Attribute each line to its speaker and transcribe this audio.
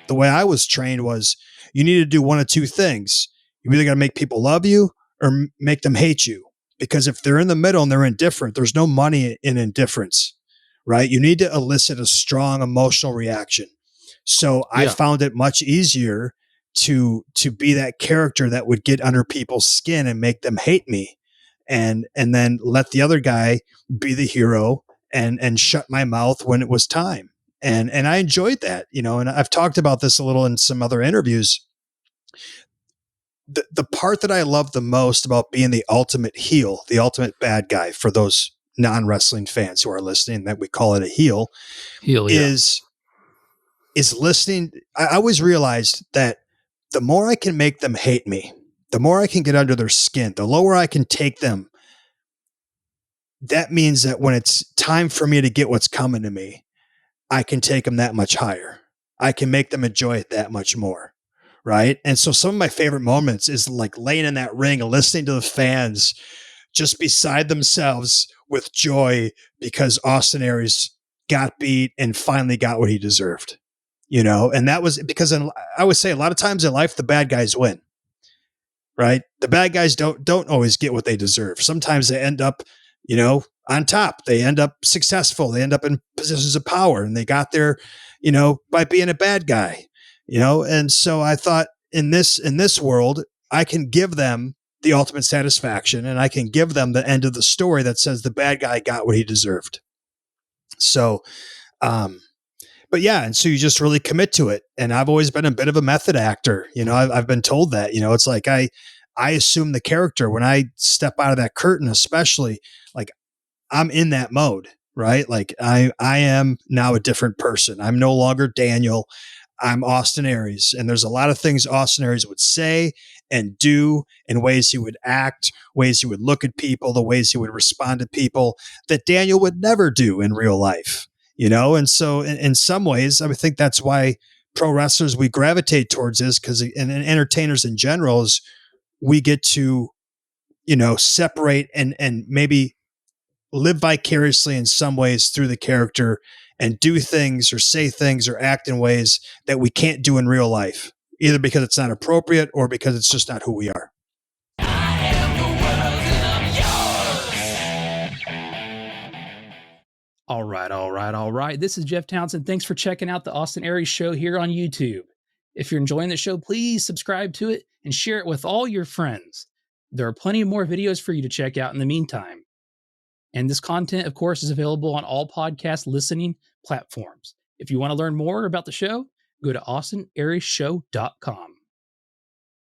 Speaker 1: the way I was trained was you need to do one of two things. You either got to make people love you or make them hate you. Because if they're in the middle and they're indifferent, there's no money in indifference, right? You need to elicit a strong emotional reaction. So I found it much easier to be that character that would get under people's skin and make them hate me, and then let the other guy be the hero and shut my mouth when it was time. And I enjoyed that, you know, and I've talked about this a little in some other interviews. The part that I love the most about being the ultimate heel, the ultimate bad guy, for those non-wrestling fans who are listening, that we call it a heel, is listening. I always realized that the more I can make them hate me, the more I can get under their skin, the lower I can take them. That means that when it's time for me to get what's coming to me, I can take them that much higher. I can make them enjoy it that much more. Right. And so some of my favorite moments is like laying in that ring and listening to the fans just beside themselves with joy because Austin Aries got beat and finally got what he deserved, you know? And that was because I would say a lot of times in life, the bad guys win, right? The bad guys don't always get what they deserve. Sometimes they end up, you know, on top. They end up successful. They end up in positions of power, and they got there, you know, by being a bad guy, you know? And so I thought in this world, I can give them the ultimate satisfaction, and I can give them the end of the story that says the bad guy got what he deserved. So, but yeah, and so you just really commit to it. And I've always been a bit of a method actor. You know, I've been told that, you know, it's like I assume the character when I step out of that curtain, especially, like I'm in that mode, right? Like I am now a different person. I'm no longer Daniel. I'm Austin Aries. And there's a lot of things Austin Aries would say and do, in ways he would act, ways he would look at people, the ways he would respond to people that Daniel would never do in real life, you know? And so in some ways, I would think that's why pro wrestlers, we gravitate towards this, because and entertainers in general, is we get to, you know, separate and maybe live vicariously in some ways through the character and do things or say things or act in ways that we can't do in real life, either because it's not appropriate or because it's just not who we are.
Speaker 2: All right. This is Jeff Townsend. Thanks for checking out the Austin Aries Show here on YouTube. If you're enjoying the show, please subscribe to it and share it with all your friends. There are plenty more videos for you to check out in the meantime. And this content, of course, is available on all podcast listening platforms. If you want to learn more about the show, go to AustinAriesShow.com.